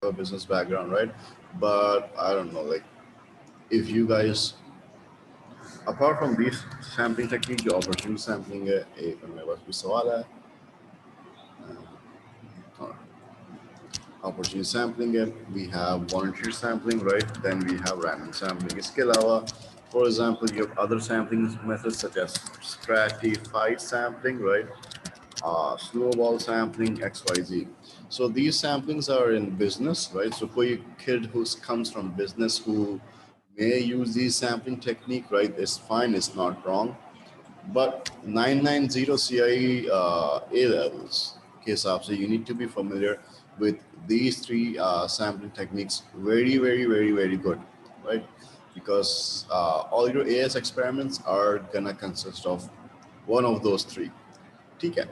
a business background, right? But I don't know, like if you guys, apart from these sampling technique, जो opportunity sampling है, एक मेरे पास भी सवाल है. Opportunity sampling है, we have volunteer sampling, right? Then we have random sampling. इसके अलावा, for example, you have other sampling methods such as stratified sampling, right? Snowball sampling, XYZ. So these samplings are in business, right? So for a kid who comes from business who may use these sampling technique, right? It's fine, it's not wrong. But 990 CIE A levels, okay, so you need to be familiar with these three sampling techniques. Very, very, very, very good, right? Because all your AS experiments are gonna consist of one of those three. Okay.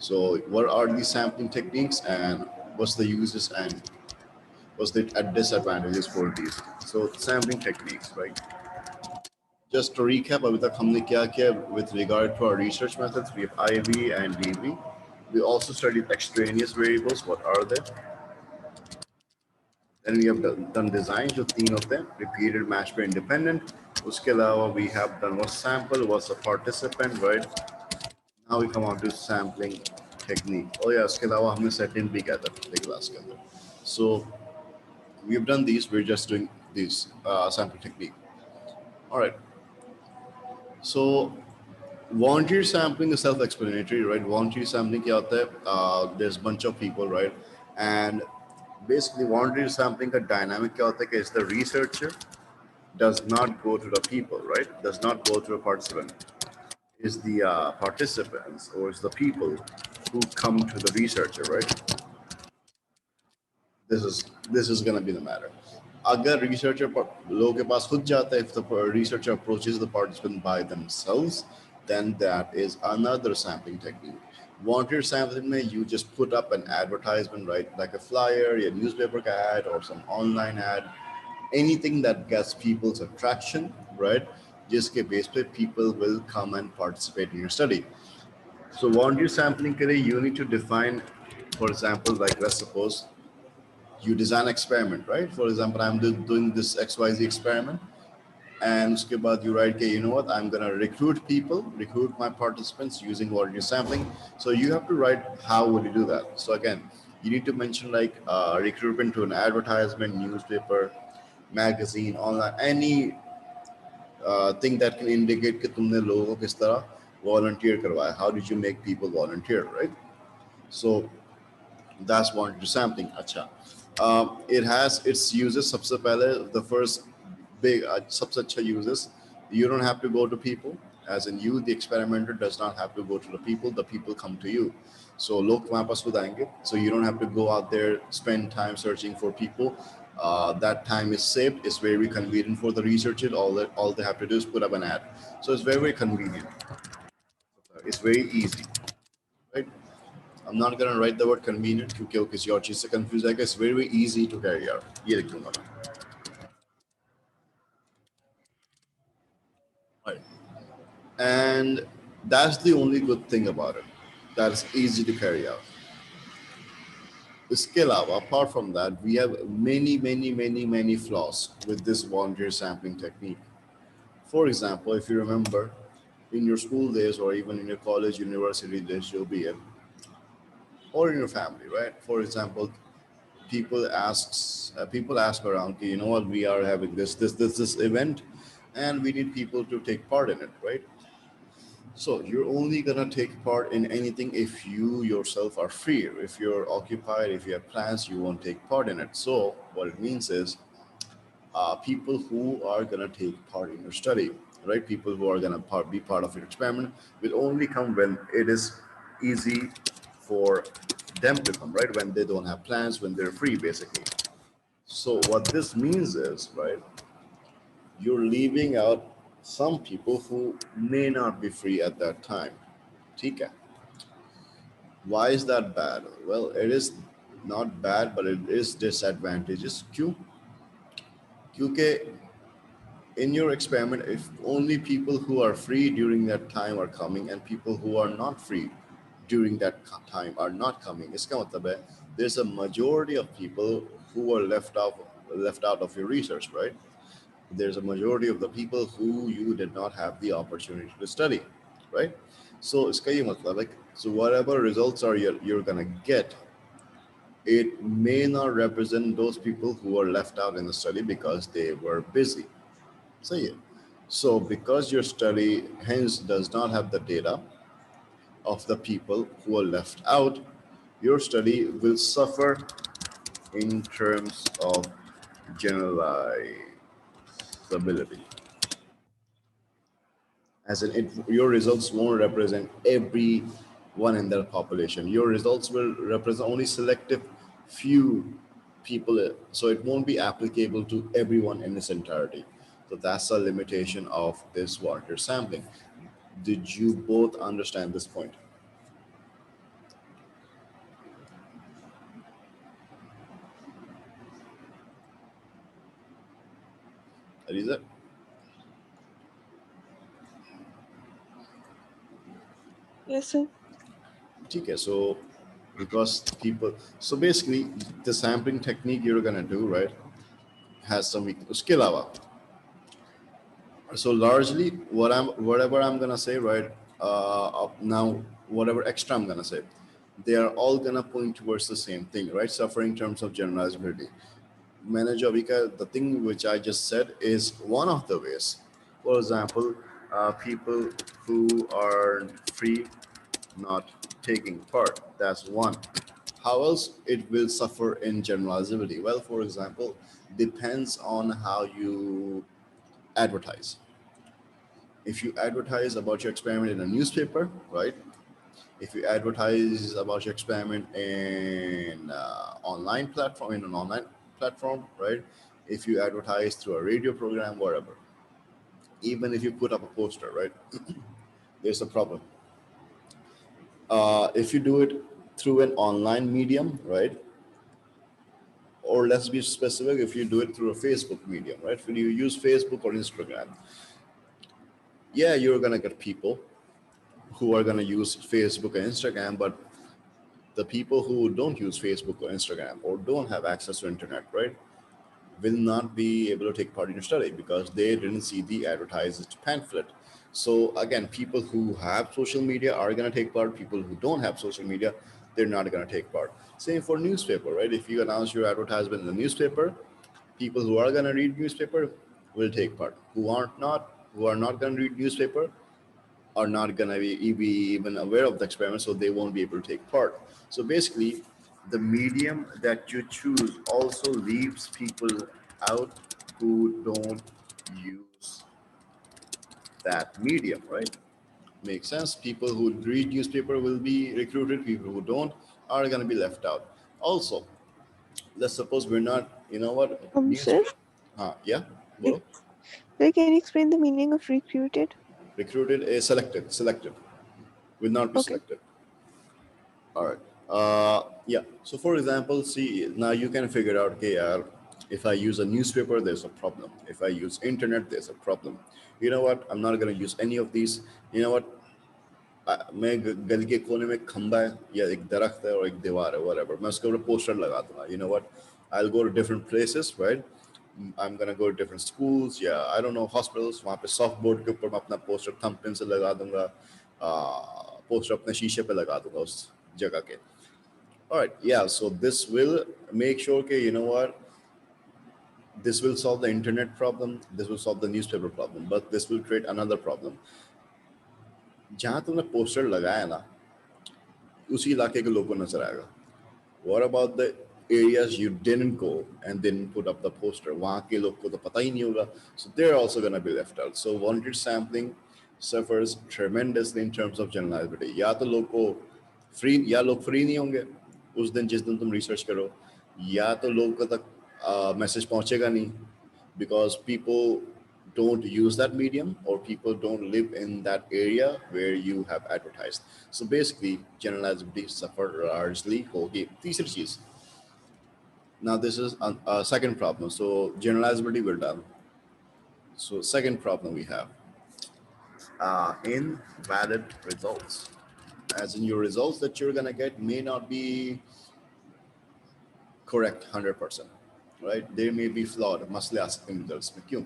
So what are the sampling techniques and what's the uses and what's the disadvantages for these? So sampling techniques, right? Just to recap, अभी तक हमने क्या किया with regard to our research methods? We have IV and DV. We also studied extraneous variables. What are they? Then we have done design, जो तीन of them, repeated, match pair, independent. उसके अलावा we have done what's sample, what's a participant, right? Now we come on to sampling technique. Oh yeah, उसके अलावा हमने set in भी किया था पिछले class के अंदर. So we've done these. We're just doing these sample technique. All right. So volunteer sampling is self-explanatory, right? Volunteer sampling क्या होता है? There's a bunch of people, right? And basically volunteer sampling का dynamic क्या होता है कि the researcher does not go to the people, right? Does not go to the participant. Is the participants or is the people who come to the researcher, right? This is gonna be the matter. अगर researcher लोगों के पास खुद जाता है, if the researcher approaches the participant by themselves, then that is another sampling technique. Volunteer sampling में you just put up an advertisement, right? Like a flyer, a newspaper ad, or some online ad, anything that gets people's attraction, right? जिसके base पे people will come and participate in your study. So volunteer sampling के लिए you need to define, for example, like let's suppose you design experiment, right? For example, I'm doing this XYZ experiment, and उसके बाद you write, okay, you know what? I'm gonna recruit people, recruit my participants using volunteer sampling. So you have to write how would you do that. So again, you need to mention like recruitment to an advertisement, newspaper, magazine, online, any thing that can indicate कि तुमने लोगों को किस तरह volunteer करवाया. How did you make people volunteer, right? So that's volunteer sampling. अच्छा. It has its uses. सबसे पहले, the first big सबसे अच्छा uses, you don't have to go to people, as in you the experimenter does not have to go to the people come to you. So लोग तुम्हारे पास खुद आएंगे, so you don't have to go out there, spend time searching for people. That time is saved. It's very convenient for the researcher. All they have to do is put up an ad. So it's very, very convenient. It's very easy, right? I'm not gonna write the word convenient क्योंकि वो किसी और चीज से confuse आएगा. It's very, very easy to carry out. ये लिख दूंगा मैं. Right. And that's the only good thing about it. That is easy to carry out. इसके अलावा, apart from that, we have many, many, many, many flaws with this volunteer sampling technique. For example, if you remember, in your school days or even in your college, university days, you'll be in, or in your family, right? For example, people ask around, you know what, we are having this event, and we need people to take part in it, right? So you're only gonna take part in anything if you yourself are free. If you're occupied, if you have plans, you won't take part in it. So what it means is people who are gonna take part in your study, right? People who are gonna be part of your experiment will only come when it is easy for them to come, right? When they don't have plans, when they're free, basically. So what this means is, right, you're leaving out some people who may not be free at that time. ठीक है. Why is that bad? Well, it is not bad, but it is disadvantageous. क्यों? क्योंकि in your experiment, if only people who are free during that time are coming and people who are not free during that time are not coming, इसका मतलब है there's a majority of people who are left out of your research, right? There's a majority of the people who you did not have the opportunity to study, right? So iska ye matlab, like, so whatever results are you're gonna get, it may not represent those people who are left out in the study because they were busy. So yeah. So because your study hence does not have the data of the people who are left out, your study will suffer in terms of generalizability. As in, your results won't represent everyone in that population. Your results will represent only selective few people, so it won't be applicable to everyone in its entirety. So that's a limitation of this water sampling. Did you both understand this point? Aliza? Yes, sir. Okay, so because people, so basically the sampling technique you're gonna do, right, has some skill hour. So largely whatever I'm gonna say, right, now whatever extra I'm gonna say, they are all gonna point towards the same thing, right? Suffer in terms of generalizability. Manager Vika, the thing which I just said is one of the ways. For example, people who are free not taking part. That's one. How else it will suffer in generalizability? Well, for example, depends on how you advertise. If you advertise about your experiment in a newspaper, right? If you advertise about your experiment in an online platform, right? If you advertise through a radio program, whatever, even if you put up a poster, right? There's a problem. If you do it through an online medium, right? Or let's be specific, if you do it through a Facebook medium, right? When you use Facebook or Instagram, yeah, you're gonna get people who are gonna use Facebook and Instagram, but the people who don't use Facebook or Instagram or don't have access to internet, right, will not be able to take part in your study because they didn't see the advertised pamphlet. So again, people who have social media are going to take part. People who don't have social media, they're not going to take part. Same for newspaper, right? If you announce your advertisement in the newspaper, people who are going to read newspaper will take part. Who are not going to read newspaper, are not going to be even aware of the experiment, so they won't be able to take part. So basically, the medium that you choose also leaves people out who don't use that medium, right? Makes sense. People who read newspaper will be recruited. People who don't are going to be left out. Also, let's suppose we're not, you know what, Sir, newspaper. Yeah, eh, well, sir, can you explain the meaning of recruited? recruited is selected, will not be Okay. selected. All right. Yeah. So for example, see now you can figure out, okay, if I use a newspaper, there's a problem. If I use internet, there's a problem. You know what? I'm not gonna use any of these. You know what? मैं गली के कोने में खंबा है या एक दरख्त है और एक दीवार है whatever मैं उसके ऊपर पोस्टर लगा दूंगा. You know what? I'll go to different places, right? I'm gonna go to different schools, yeah, I don't know, hospitals. वहाँ पे soft board के ऊपर मैं अपना पोस्टर thumbprint से लगा दूंगा. पोस्टर अपने शीशे पे लगा दूंगा उस जगह के. All right, yeah. So this will make sure, okay, you know what? This will solve the internet problem. This will solve the newspaper problem, but this will create another problem. जहाँ तुमने पोस्टर लगाया ना, उसी इलाके के लोगों को नजर आएगा. What about the areas you didn't go and didn't put up the poster? वहाँ के लोग को तो पता ही नहीं होगा. So they're also going to be left out. So wanted sampling suffers tremendously in terms of generalizability. या तो लोग को फ्री या लोग फ्री नहीं होंगे उस दिन जिस दिन तुम रिसर्च करो, या तो लोगों तक मैसेज पहुंचेगा नहीं because people don't use that medium or people don't live in that area where you have advertised. So basically, generalizability suffer largely. Okay, तीसरी चीज. Now this is a second problem. So generalizability we're done. So second problem we have invalid results. As in your results that you're gonna get may not be correct 100%. right? They may be flawed. मसले आ सकते हैं results में क्यों?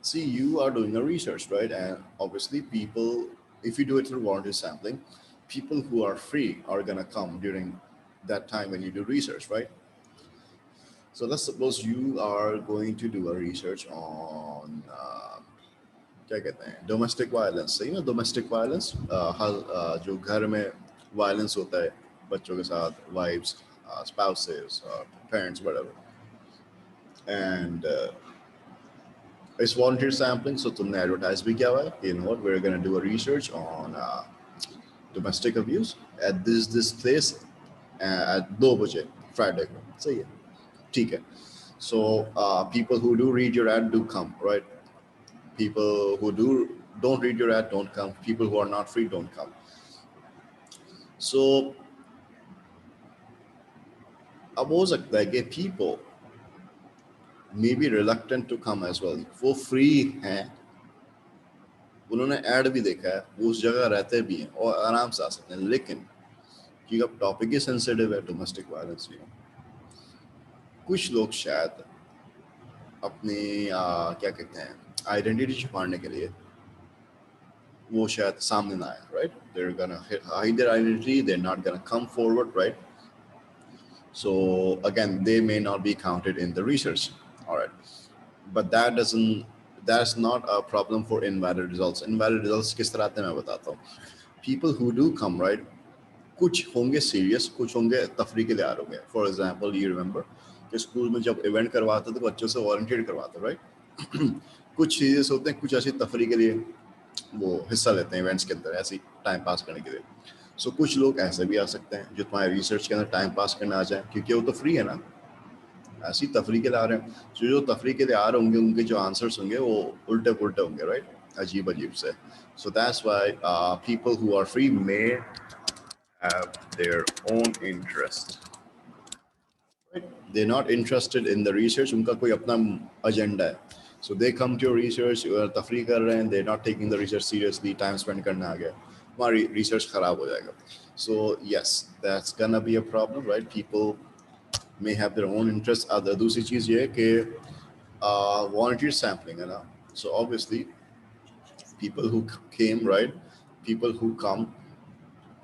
See, you are doing a research, right? And obviously, people, if you do it through voluntary sampling, people who are free are gonna come during that time when you do research, right? So let's suppose you are going to do a research on क्या कहते हैं domestic violence. So, you know domestic violence, जो घर में violence होता है बच्चों के साथ, wives, spouses, parents, whatever. And it's volunteer sampling, so तुमने advertise भी किया हुआ है. You know what? We're gonna do a research on domestic abuse at this place at 2 बजे Friday को. सही है, ठीक है. So people who do read your ad do come, right? People who don't read your ad don't come. People who are not free don't come. So अब हो सकता है कि people may be reluctant to come as well. वो free हैं, उन्होंने ad भी देखा है, वो उस जगह रहते भी हैं और आराम से आ सकते हैं, लेकिन क्योंकि अब टॉपिक ही सेंसिटिव है, डोमेस्टिक वायलेंस, कुछ लोग शायद अपनी क्या कहते हैं आइडेंटिटी छुपाने के लिए वो शायद सामने ना आए, right? They're gonna hide their identity, they're not gonna come forward, right? So again, they may not be counted in the research, all right? But that's not a problem for invalid results. Invalid results किस तरह आते हैं मैं बताता हूँ. People who do come, right? कुछ होंगे serious, कुछ होंगे तफरी के लिए आ रहे होंगे. फॉर एग्जाम्पल, यू रिमेंबर कि स्कूल में जब इवेंट करवाते तो बच्चों से वॉलंटियर करवाते, राइट? कुछ सीरियस होते हैं, कुछ ऐसी तफरी के लिए वो हिस्सा लेते हैं इवेंट्स के अंदर, ऐसी टाइम पास करने के लिए. सो कुछ लोग ऐसे भी आ सकते हैं जो तुम्हारे रिसर्च के अंदर टाइम पास करने आ जाए, क्योंकि वो तो फ्री है ना, ऐसी तफरी के लिए आ रहे हैं. जो तफरी के लिए आ रहे होंगे उनके जो आंसर्स होंगे वो उल्टे पुल्टे होंगे, राइट? अजीब अजीब से. So that's why people who are free may have their own interest. Right? They're not interested in the research. उनका कोई अपना agenda है. So they come to your research, तफरी कर रहे हैं, they're not taking the research seriously, time spend करना आ गया, हमारी research खराब हो जाएगा. So yes, that's gonna be a problem, right? People may have their own interest. दूसरी चीज़ ये है कि volunteer sampling है ना. So obviously, people who came, right? People who come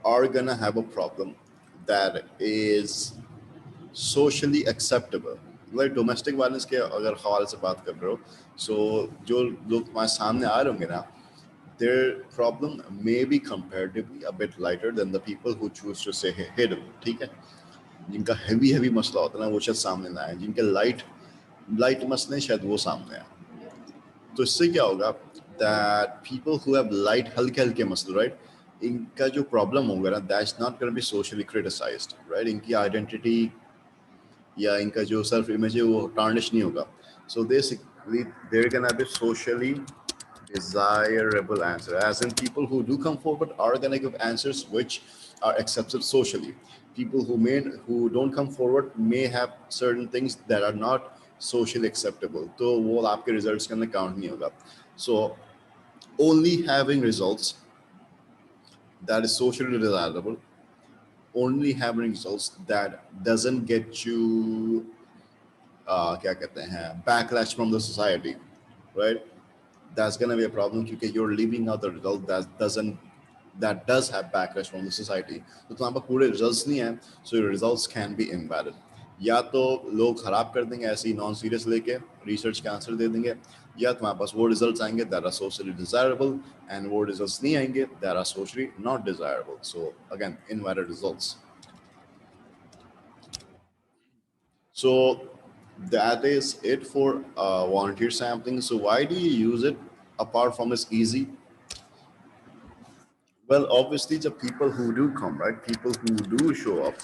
are gonna have a problem that is socially acceptable. Like domestic violence के अगर हवाले से बात कर रहे हो, so जो लोग तुम्हारे सामने आ रहे होंगे ना, their problem may be comparatively a bit lighter than the people who choose to say hidden. ठीक है? जिनका heavy मसला होता है ना वो शायद सामने ना आए, जिनके light मसले शायद वो सामने आए. तो इससे क्या होगा that people who have light हल्के मसले, right? इनका जो प्रॉब्लम होगा ना, that's not going to be socially criticized, right? इनकी आइडेंटिटी या इनका जो सेल्फ इमेज है वो टार्निश नहीं होगा. So basically they're going to be socially desirable answer, as in people who do come forward are going to give answers which are accepted socially. People who don't come forward may have certain things that are not socially acceptable, तो वो आपके results के अंदर count नहीं होगा. So only having results that is socially desirable, only having results that doesn't get you क्या कहते हैं backlash from the society, right? That's gonna be a problem because you're leaving out the result that does have backlash from the society. तो तुम्हारे पास पूरे results नहीं है, so your results can be invalid. या तो लोग खराब कर देंगे ऐसे ही नॉन सीरियस लेके रिसर्च के आंसर दे देंगे, या तुम्हारे पास वो रिजल्ट्स आएंगे that are socially desirable and वो रिजल्ट्स नहीं आएंगे that are socially not desirable. So again, invalid results. So that is it for volunteer sampling. So why do you use it apart from it's easy? Well, obviously the people who do come, right? People who do show up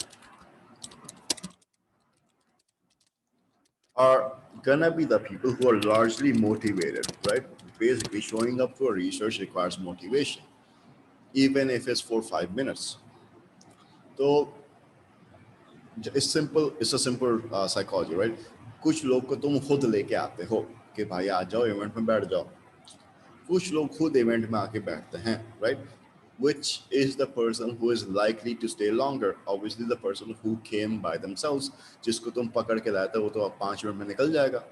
are gonna be the people who are largely motivated, right? Basically showing up for research requires motivation, even if it's for 5 minutes. So it's a simple psychology, right? कुछ लोग को तुम खुद लेके आते हो कि भाई आ जाओ इवेंट में बैठ जाओ, कुछ लोग खुद इवेंट में आके बैठते हैं, right? which is the person who is likely to stay longer? Obviously, the person who came by themselves. जिसको तुम पकड़ के लाते हो वो तो अब 5 मिनट में निकल जाएगा.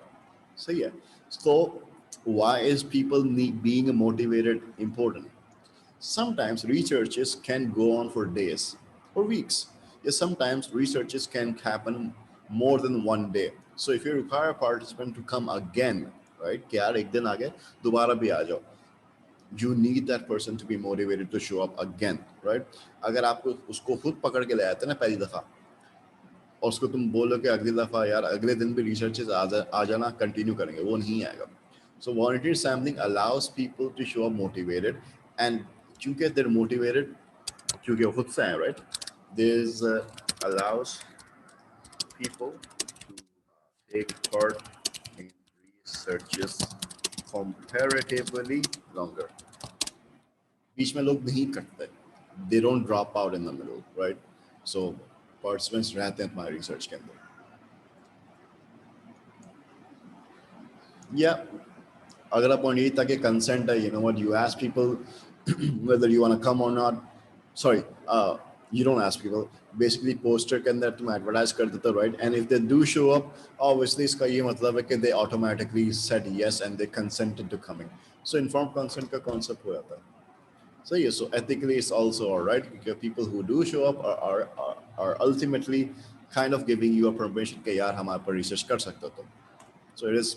सही है. So why is people being motivated important? Sometimes researches can go on for days or weeks. Yes, sometimes researches can happen more than one day. So if you require a participant to come again, right? कि यार एक दिन आगे दोबारा भी आ जाओ. You need that person to be motivated to show up again, right? अगर आपको उसको खुद पकड़ के ले आते ना पहली दफा और उसको तुम बोलो कि अगली दफा यार अगले दिन भी रिसर्चेस आ जाना कंटिन्यू करेंगे, वो नहीं आएगा. So volunteer sampling allows people to show up motivated, and क्योंकि they're motivated, क्योंकि वो खुद से हैं, right? This allows people to take part in researches comparatively longer. बीच में लोग नहीं कटते. They don't drop out in the middle, right? So participants रहते हैं तुम्हारे research के अंदर. Yeah, अगला पॉइंट यही था कि कंसेंट है. You know what, you ask people whether you want to come or not. Sorry, you don't ask people. Basically poster के अंदर तुम एडवर्टाइज कर देते हो, right? And if they do show up, obviously इसका ये मतलब है कि they automatically said yes and they consented to coming. So informed consent का concept हो जाता है. So yeah, so ethically it's also all right because people who do show up are ultimately kind of giving you a permission कि यार हमारे पर research कर सकते हो तुम. So it is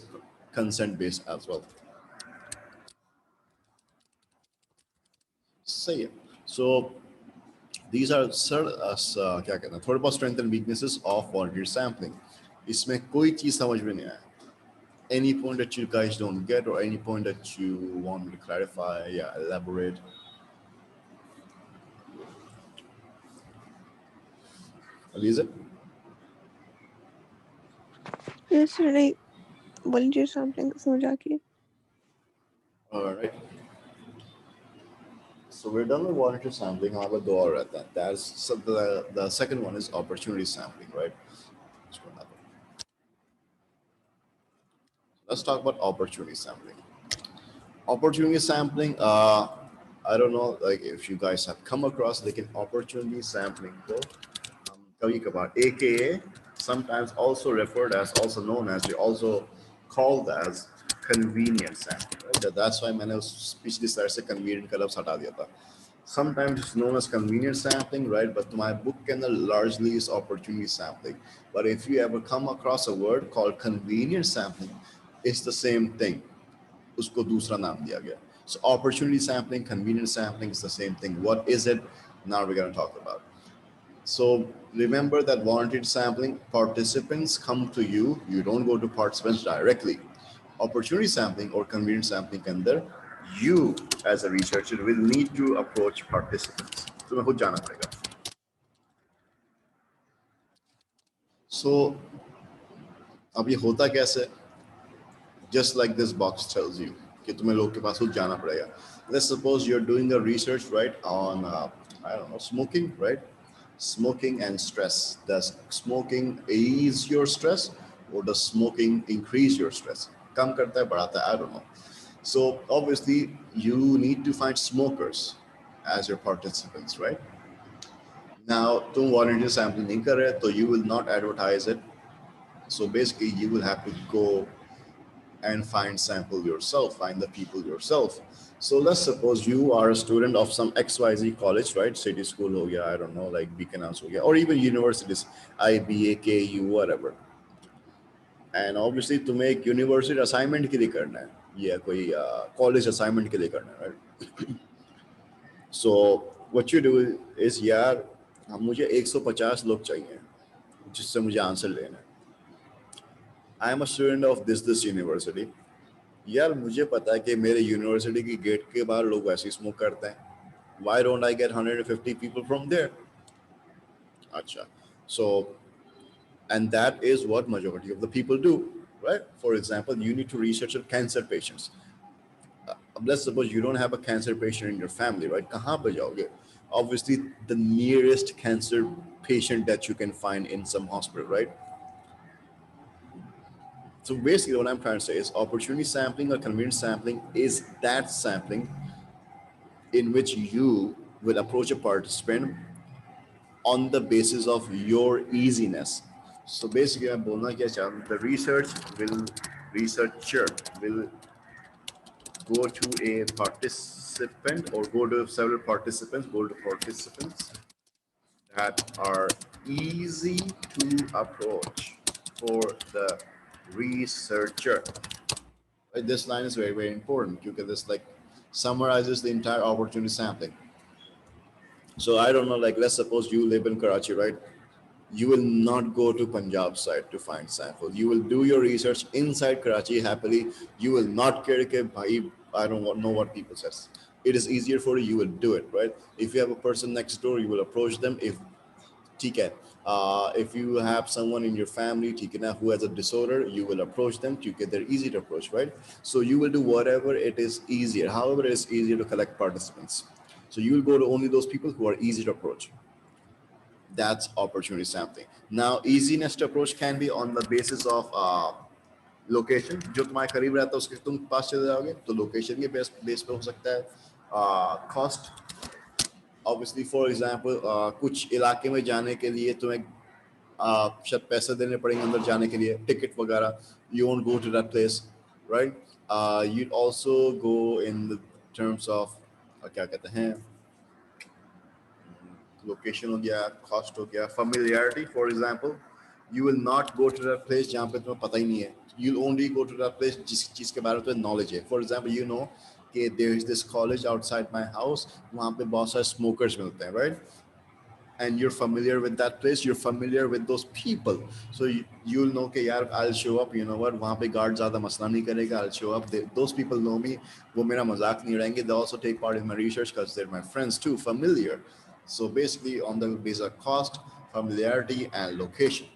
consent based as well. सही है. So these are क्या कहते हैं थोड़े बहुत strength and weaknesses of volunteer sampling. इसमें कोई चीज समझ में नहीं आया. Any point that you guys don't get or any point that you want me to clarify, yeah, elaborate. Aliza? Yes, sir, like volunteer sampling समझ आ गई. All right. So we're done with volunteer sampling. However, दो और रहता है. That's so the second one is opportunity sampling, right? Let's talk about opportunity sampling. Opportunity sampling. I don't know, like if you guys have come across like an opportunity sampling. So, कभी कभार, AKA, sometimes also referred as, also known as, also called as convenient sampling. Right? That's why मैंने उस पिछली slide से convenient का लफ्ज़ हटा दिया था. Sometimes it's known as convenient sampling, right? But my book can largely is opportunity sampling. But if you ever come across a word called convenient sampling, it's the same thing. उसको दूसरा नाम दिया गया. So opportunity sampling, convenient sampling is the same thing. What is it? Now we're going to talk about. So remember that volunteer sampling, participants come to you. You don't go to participants directly. Opportunity sampling or convenient sampling के अंदर you as a researcher will need to approach participants. तुम्हें खुद जाना पड़ेगा. So अब ये होता कैसे? Just like this box tells you कि तुम्हें लोग के पास खुद जाना पड़ेगा. Let's suppose you're doing a research, right, on I don't know, smoking, right? Smoking and stress. Does smoking ease your stress or does smoking increase your stress? कम करता है बढ़ाता है, I don't know. So obviously you need to find smokers as your participants, right? Now तुम volunteer sampling नहीं कर रहे तो you will not advertise it. So basically you will have to go and find sample yourself, find the people yourself. So let's suppose you are a student of some XYZ college, right? City school ho gaya, I don't know, like Beacon House ho gaya, or even universities, IBA, KU, whatever. And obviously तुम्हें एक university assignment के लिए करना है, या कोई college assignment के लिए करना है, right? So what you do is यार मुझे 150 लोग चाहिए जिससे मुझे आंसर लेना है. I am a student of this university. यार मुझे पता है कि मेरे यूनिवर्सिटी की गेट के बाहर लोग वैसे ही स्मोक करते हैं. Why don't I get 150 people from there? अच्छा. So, and that is what majority of the people do, right? For example, you need to research on cancer patients. Let's suppose you don't have a cancer patient in your family, right? कहाँ पे जाओगे? Obviously, the nearest cancer patient that you can find in some hospital, right? So basically, what I'm trying to say is opportunity sampling or convenience sampling is that sampling in which you will approach a participant on the basis of your easiness. So basically मैं बोलना क्या चाह रहा हूँ, the researcher will go to a participant or go to several participants, go to participants that are easy to approach for the researcher. Right? This line is very, very important because this like summarizes the entire opportunity sampling. So I don't know, like let's suppose you live in Karachi, right? You will not go to Punjab side to find sample. You will do your research inside Karachi happily. You will not care ke bhai, I don't know what people says. It is easier for you. You will do it, right? If you have a person next door, you will approach them. If you have someone in your family who has a disorder, you will approach them. They're easy to approach, right? So you will do whatever it is easier. However, it is easier to collect participants. So you will go to only those people who are easy to approach. That's opportunity sampling. Now, easiness to approach can be on the basis of location जो तुम्हारे करीब रहता है उसके तुम पास चले जाओगे तो लोकेशन के बेस पे हो सकता है कॉस्ट ऑब्वियसली फॉर एग्जांपल कुछ इलाके में जाने के लिए तुम्हें शायद पैसे देने पड़ेंगे अंदर जाने के लिए टिकट वगैरह you won't go to that place right you also go in the terms of क्या कहते हैं लोकेशन हो गया कॉस्ट हो गया familiarity for example you will not go to that place जहाँ पे तुम्हें पता ही नहीं है you'll only go to that place जिस चीज़ के बारे में तुम्हें knowledge है for example you know कि there is this college outside my house वहाँ पे बहुत सारे smokers मिलते हैं right and you're familiar with that place, you're familiar with those people, so you'll know कि यार I'll show up, you know what, वहाँ पे guard ज़्यादा मसला नहीं करेगा, I'll show up, those people know me, वो मेरा मजाक नहीं उड़ाएंगे, they also take part in my research because they're my friends too, familiar. So basically on the basis of cost, familiarity and location.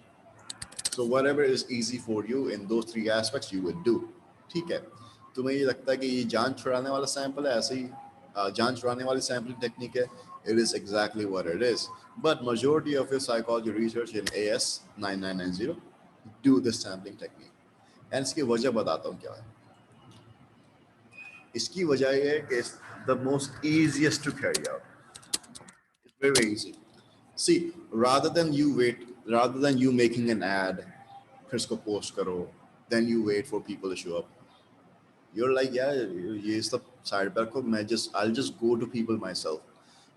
So whatever is easy for you in those three aspects you would do. ठीक है, तुम्हें ये लगता है कि ये जान छुड़ाने वाला सैंपल है, ऐसे ही जान छुड़ाने वाली सैम्पलिंग टेक्निक है, it is exactly what it is. But majority of your psychology research in AS 9990 do this sampling technique. And इसकी वजह बताता हूँ क्या है. इसकी वजह ये है कि it's the most easiest to carry out. It's very, very easy. See, rather than you making an ad, फिर इसको post करो, then you wait for people to show up. You're like, yeah, ये सब side पे रखो, I'll just go to people myself.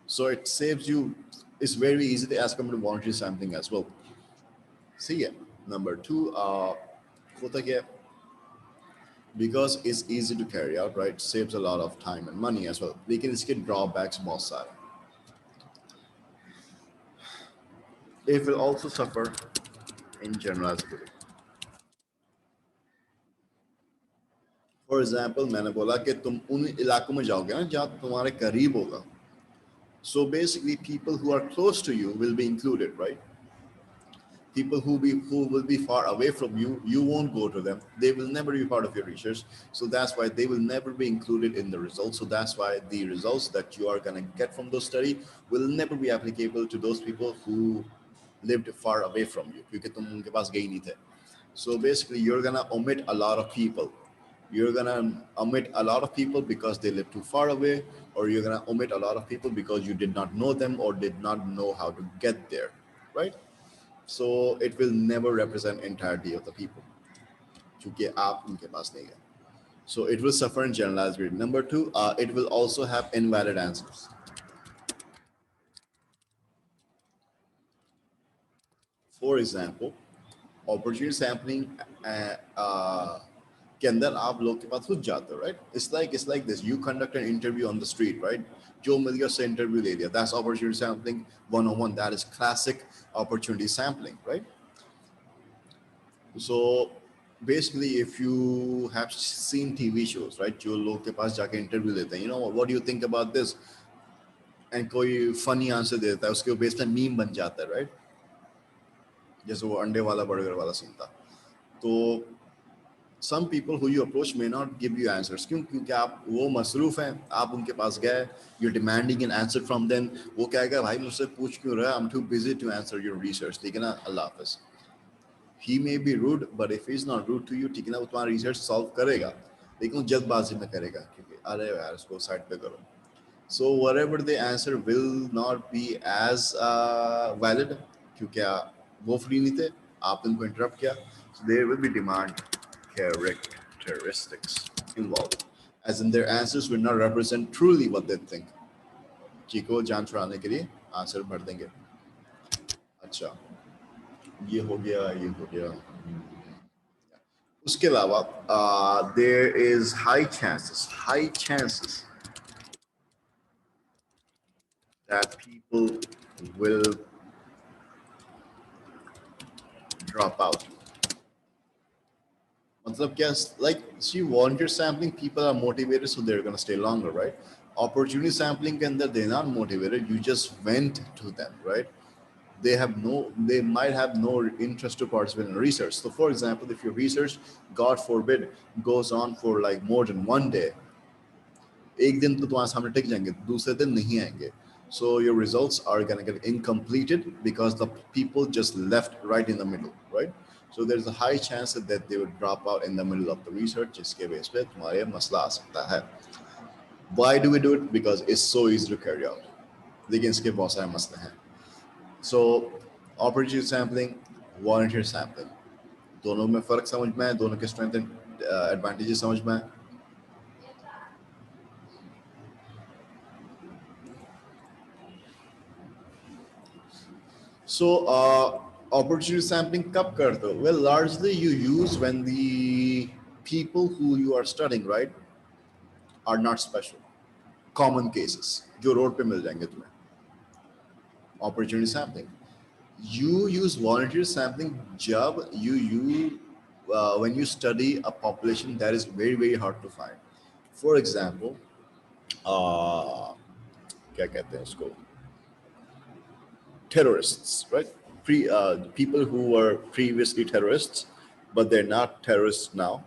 So it saves you. It's very easy to ask them to volunteer something as well. See, yeah. Number two, होता क्या है? Because it's easy to carry out, right? Saves a lot of time and money as well. लेकिन इसके drawbacks बहुत सारे. It will also suffer in generalizability. For example, मैंने बोला कि तुम उन इलाकों में जाओगे ना जहाँ तुम्हारे करीब होगा. So basically, people who are close to you will be included, right? People who will be far away from you, you won't go to them. They will never be part of your research. So that's why they will never be included in the results. So that's why the results that you are gonna get from those study will never be applicable to those people who lived far away from you. क्योंकि तुम उनके पास गए नहीं थे. So basically, you're gonna omit a lot of people. You're gonna omit a lot of people because they live too far away, or you're gonna omit a lot of people because you did not know them or did not know how to get there, right? So it will never represent entirety of the people क्योंकि आप उनके पास नहीं गए. So it will suffer in generalized reading. Number two, it will also have invalid answers. For example, opportunity sampling के अंदर आप लोग के पास खुद जाते हो, right? It's like this. You conduct an interview on the street, right? जो मिल गया उससे interview ले लिया. That's opportunity sampling 101. That is classic opportunity sampling, right? So basically, if you have seen TV shows, right, जो लोग के पास जाके interview लेते हैं, you know, what do you think about this? And कोई funny answer दे देता है, उसके बेस पे मीम बन जाता है, right? जैसे वो अंडे वाला बर्गर वाला सीन था. तो some people who you approach may not give you answers. क्यों? क्योंकि आप वो मसरूफ हैं, आप उनके पास गए, you're demanding an answer from them. वो कहेगा भाई मुझसे पूछ क्यों रहा है? I'm too busy to answer your research. ठीक है ना? अल्लाह हाफ़िज़. He may be rude, but if he's not rude to you, ठीक है ना, वो तुम्हारा research solve करेगा, लेकिन वो जल्दबाजी में करेगा क्योंकि अरे यार इसको साइड पे करो. So whatever they answer will not be as valid क्योंकि वो फ्री नहीं थे आपने उनको interrupt किया. So there will be demand characteristics involved, as in their answers will not represent truly what they think. Chikoo जान छुड़ाने के लिए आंसर भर देंगे. अच्छा, ये हो गया, ये हो गया. उसके अलावा there is high chances that people will drop out. मतलब क्या, like see volunteer sampling people are motivated so they're going to stay longer, right? Opportunity sampling के अंदर they're not motivated, you just went to them, right? They might have no interest to participate in research. So for example, if your research, god forbid, goes on for like more than one day, एक दिन तो तुम्हारे सामने टिक जाएंगे, दूसरे दिन नहीं आएंगे. So your results are going to get incompleted because the people just left right in the middle, right? So there's a high chance that they would drop out in the middle of the research, जिसके base पे तुम्हारे मसला आ सकता है. Why do we do it? Because it's so easy to carry out. लेकिन इसके बहुत सारे मसले हैं. So opportunity sampling, volunteer sampling, दोनों में फर्क समझ में है, दोनों के स्ट्रेंथ एंड एडवांटेजेस समझ में है. So, opportunity sampling कब करते हो? Well, largely you use when the people who you are studying, right, are not special. Common cases जो रोड पे मिल जाएंगे तुम्हें. Opportunity sampling. You use volunteer sampling जब when you study a population that is very hard to find. For example, क्या कहते हैं उसको? Terrorists, right? People who were previously terrorists, but they're not terrorists now,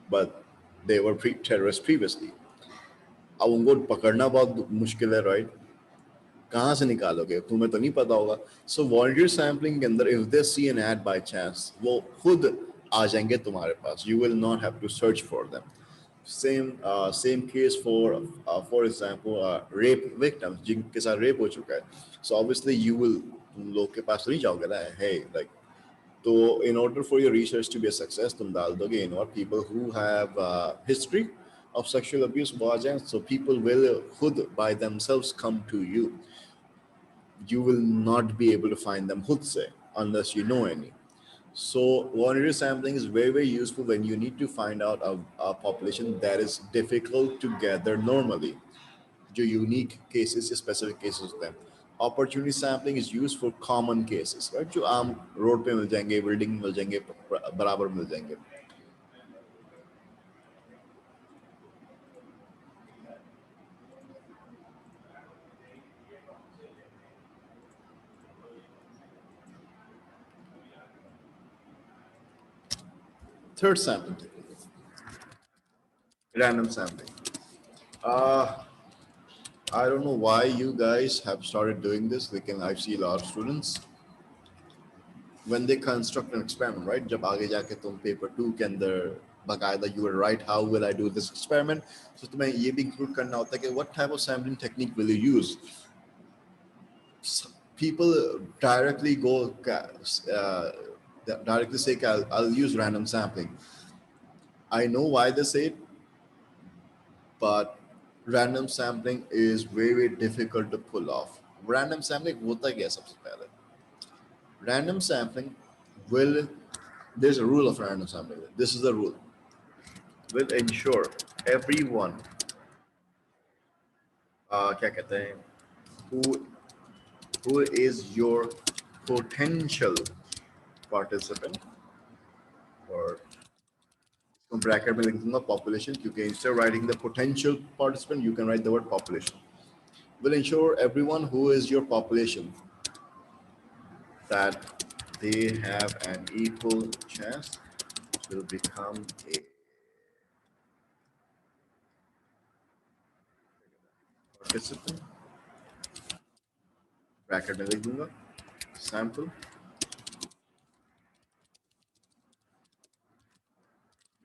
but they were terrorists previously. अब उनको पकड़ना बहुत मुश्किल है, राइट? कहाँ से निकालोगे, तुम्हें तो नहीं पता होगा. सो वॉलंटियर सैम्पलिंग के अंदर if they see an ad by chance, वो खुद आ जाएंगे तुम्हारे पास. You will not have to search for them. Same case for example rape victims जिनके साथ रेप हो चुका है. So obviously you will, तुम लोग के पास तो नहीं जाओगे ना, hey like, तो in order for your research to be a success तुम डाल दोगे you know people who have history of sexual abuse वो आ जाएं. So people will खुद by themselves come to you. You will not be able to find them खुद से unless you know any. So voluntary sampling is very useful when you need to find out a population that is difficult to gather normally. जो unique cases या specific cases होते हैं. Opportunity sampling is used for common cases, right? जो आम road पे मिल जाएंगे, building में मिल जाएंगे, बराबर मिल जाएंगे. Third sampling technique, random sampling. Uh, I don't know why you guys have started doing this. I see a lot of students when they construct an experiment, right? जब आगे जाके तुम paper 2 के अंदर बकायदा you will write how will I do this experiment. So तुम्हें ये भी include करना होता है कि what type of sampling technique will you use. People directly directly say I'll use random sampling. I know why they say it, but random sampling is very difficult to pull off. Random sampling होता क्या है सबसे पहले? Random sampling will, there's a rule of random sampling. This is the rule. Will ensure everyone, क्या कहते हैं, who who is your potential participant, or bracket में लिख दूंगा population क्योंकि instead of writing the potential participant you can write the word population. Will ensure everyone who is your population that they have an equal chance to become a participant. Bracket में लिख दूंगा sample.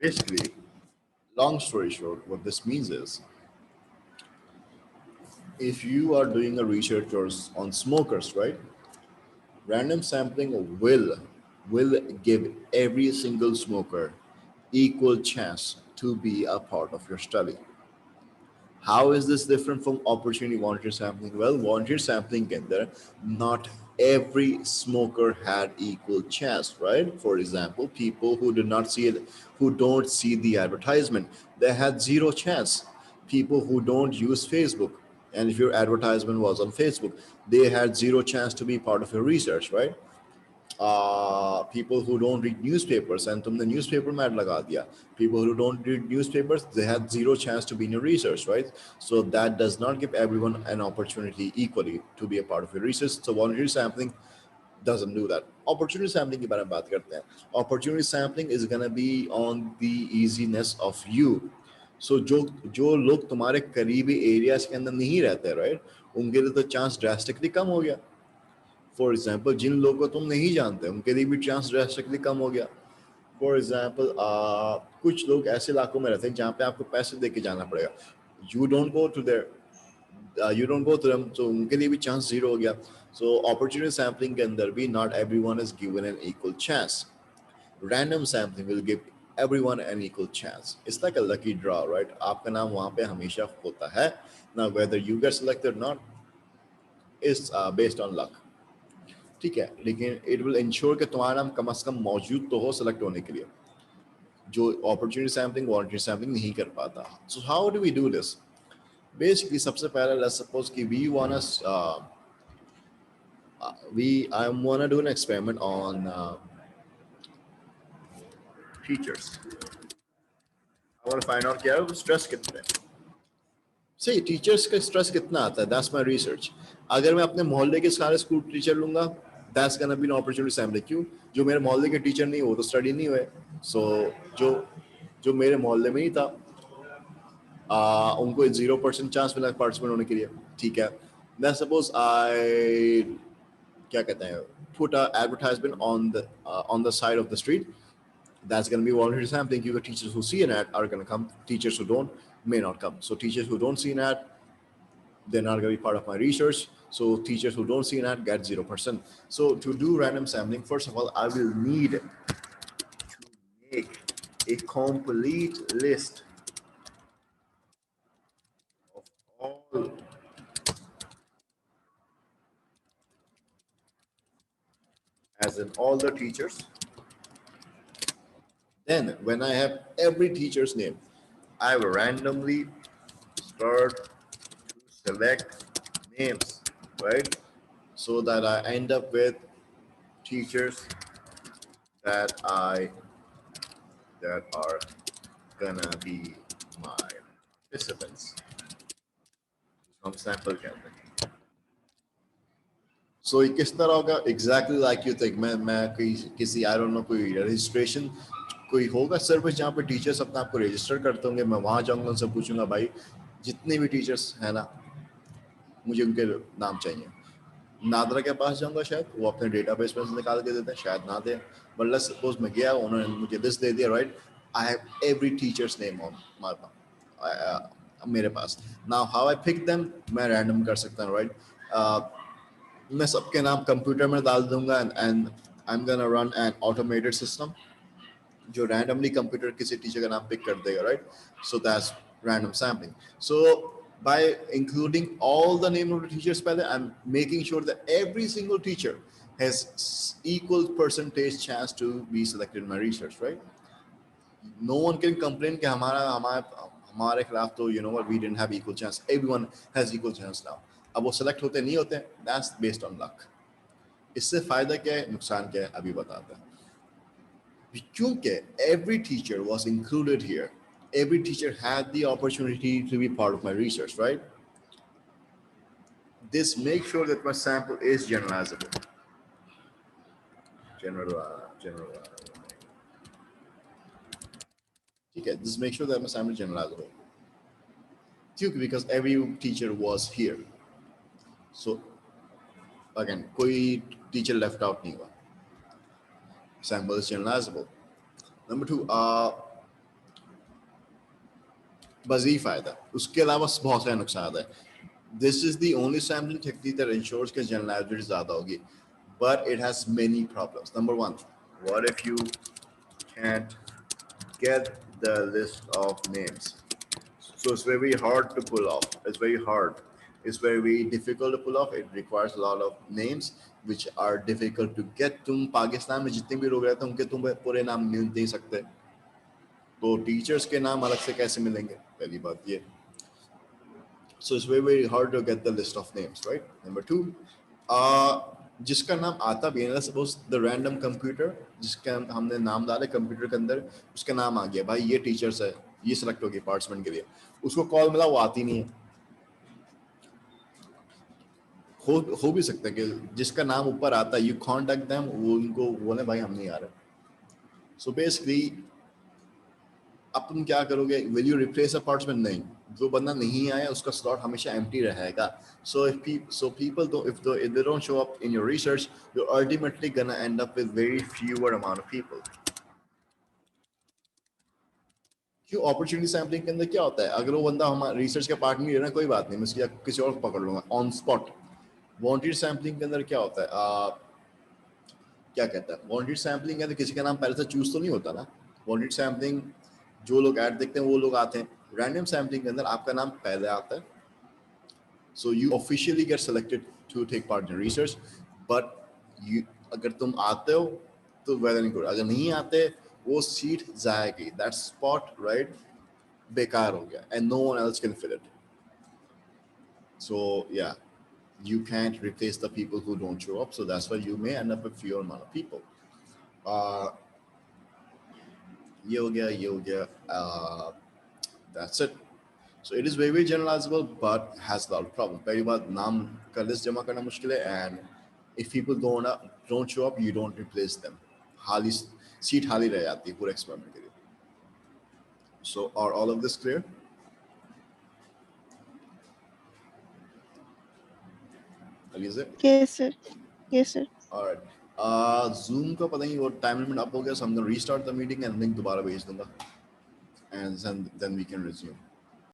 Basically, long story short, what this means is if you are doing a research on smokers, right? Random sampling will give every single smoker equal chance to be a part of your study. How is this different from opportunity volunteer sampling? Well, volunteer sampling के अंदर not every smoker had equal chance, right? For example, people who did not see it, who don't see the advertisement, they had zero chance. People who don't use Facebook, and if your advertisement was on Facebook, they had zero chance to be part of your research, right? People who don't read newspapers and तुमने newspaper में ad लगा दिया. People who don't read newspapers, they had zero chance to be in your research, right? So that does not give everyone an opportunity equally to be a part of your research. So voluntary sampling doesn't do that. Opportunity sampling के बारे में बात करते हैं. Opportunity sampling is gonna be on the easiness of you. So जो लोग तुम्हारे करीबी एरियाज के अंदर नहीं रहते, right? उनके लिए तो चांस ड्रास्टिकली कम हो गया. फॉर एग्जाम्पल जिन लोगों को तुम नहीं जानते उनके लिए भी चांस ड्रास्टिकली कम हो गया. फॉर एग्जाम्पल कुछ लोग ऐसे इलाकों में रहते हैं जहाँ पे आपको पैसे दे के जाना पड़ेगा. You don't go to there you don't go to them, तो उनके लिए भी चांस जीरो हो गया. सो अपॉर्चुनिटी सैम्पलिंग के अंदर भी not everyone is given an equal chance. Random sampling will give everyone an equal chance. It's like a lucky draw, right? आपका नाम वहाँ पे हमेशा होता है. Now whether you get selected or not is based on luck. ठीक है, लेकिन इट विल इंश्योर कि तुम्हारा नाम कम से कम मौजूद तो हो सेलेक्ट होने के लिए, जो अपॉर्चुनिटी सैम्पलिंग वॉलंटरी सैम्पलिंग नहीं कर पाता. So how do we do this? Basically सबसे पहले लेट्स सपोज कि we I want do an experiment on teachers. I want find out क्या स्ट्रेस कितना है. सही, टीचर्स का स्ट्रेस कितना आता है, दैट्स माय रिसर्च. अगर मैं अपने मोहल्ले के सारे स्कूल टीचर लूंगा, that's gonna be an opportunity sampling. क्यों? जो मेरे मोहल्ले के टीचर नहीं हो तो स्टडी नहीं हुए. सो जो जो मेरे मोहल्ले में ही था, उनको 0% चांस मिला पार्टिसिपेट होने के लिए. ठीक है, मैं सपोज आई क्या कहते हैं put a advertisement on the side of the street. That's going to be voluntary sampling. You got teachers who see an ad are going to come. Teachers who don't may not come. So teachers who don't see an ad, they're not going to be part of my research. So teachers who don't see an ad get 0%. So to do random sampling, first of all, I will need to make a complete list of all, as in all the teachers. Then when I have every teacher's name, I will randomly start to select names, right? So that I end up with teachers that are gonna be my participants. हम sample कहते हैं. So ये किस तरह होगा? Exactly like you think. मैं किसी I don't know कोई registration कोई होगा सर्विस जहाँ पे टीचर्स अपने आप को रजिस्टर करते होंगे. मैं वहाँ जाऊँगा, उनसे पूछूंगा भाई जितने भी टीचर्स हैं ना, मुझे उनके नाम चाहिए. नादरा के पास जाऊंगा, शायद वो अपने डेटाबेस में से निकाल के देते हैं, शायद ना दे. बट लेट्स सपोज मैं गया, उन्होंने मुझे लिस्ट दे दिया, right? I have every teachers name on my मेरे पास. Now how I pick them, मैं रैंडम कर सकता हूँ, राइट? मैं सबके नाम कंप्यूटर में डाल दूंगा and I am gonna run an automated system जो रैंडमली कंप्यूटर किसी टीचर का नाम पिक कर देगा, right? So that's random sampling. So by including all the name of the teachers, I'm making sure that every single teacher has equal percentage chance to be selected in my research, right? No one can complain कि हमारे खिलाफ तो you know what, we didn't have equal chance. Everyone has equal chance now. अब वो select होते नहीं होते, that's based on luck. इससे फायदा क्या है, नुकसान क्या है, अभी बताता है. क्योंकि every teacher was included here, every teacher had the opportunity to be part of my research, right? This makes sure that my sample is generalizable. Okay, this makes sure that my sample is generalizable. Because every teacher was here. So again, कोई teacher left out नहीं हुआ. Sample is generalizable. Number 2, बस यही फायदा, उसके अलावा बहुत सारे नुकसान है. This is the only sampling technique that ensures कि generalizability ज़्यादा होगी, but it has many problems. Number one, what if you can't get the list of names? So it's very hard to pull off. It's very hard. It's very difficult to pull off. It requires a lot of names which are difficult to get. तुम पाकिस्तान में जितने भी लोग रहते हैं उनके तुम पूरे नाम मिल नहीं सकते, तो टीचर्स के नाम अलग से कैसे मिलेंगे, पहली बात ये. So it's very hard to get the list of names, right? Number two, uh, जिसका नाम आता भी है ना, सपोज द रैंडम कंप्यूटर, जिसका हमने नाम डाले कंप्यूटर के अंदर, उसका नाम आ गया भाई ये टीचर्स है, ये सिलेक्ट हो गया पार्टिसिपेंट के लिए, उसको कॉल मिला वो आती नहीं है. हो भी सकता है कि जिसका नाम ऊपर आता है, यू कॉन्टेक्ट देम, वो उनको बोले भाई हम नहीं आ रहे. सो बेसिकली अब तुम क्या करोगे, will you replace a participant? नहीं, जो बंदा नहीं आया उसका स्लॉट हमेशा एम्प्टी रहेगा. So if people don't, if they don't show up in your research, you're ultimately gonna end up with very fewer amount of people. क्यों? अपॉर्चुनिटी सैम्पलिंग के अंदर क्या होता है, अगर वो बंदा हमारा रिसर्च का पार्ट नहीं ले रहा, कोई बात नहीं, मैं उसकी किसी और को पकड़ लूंगा ऑन स्पॉट. वॉन्टेड सैम्पलिंग के अंदर क्या होता है, क्या कहता है, वांटेड सैम्पलिंग के अंदर किसी का नाम पहले से चूज तो नहीं होता ना. वांटेड सैम्पलिंग जो लोग ऐड देखते हैं वो लोग आते हैं. रैंडम सैम्पलिंग के अंदर आपका नाम पहले आता है, so you officially get selected to take part in research. But you, अगर तुम आते हो तो वेल एंड गुड, अगर नहीं आते वो सीट जाएगी, दैट स्पॉट राइट बेकार हो गया, and no one else can fill it. So yeah, you can't replace the people who don't show up, so that's why you may end up with fewer amount of people. uh, ये हो गया, ये हो गया, that's it. So it is very generalizable but has a lot of problem. पहली बात, नाम का लिस्ट जमा करना मुश्किल है, and if people don't show up, you don't replace them. खाली सीट खाली रह जाती है पूरे एक्सपेरिमेंट के लिए. So are all of this clear? Alize? Yes, sir. Yes, sir. All right. Zoom का पता नहीं वो टाइम लिमिट अप हो गया, so I'm going to restart the meeting and link दोबारा भेज दूंगा, and then we can resume.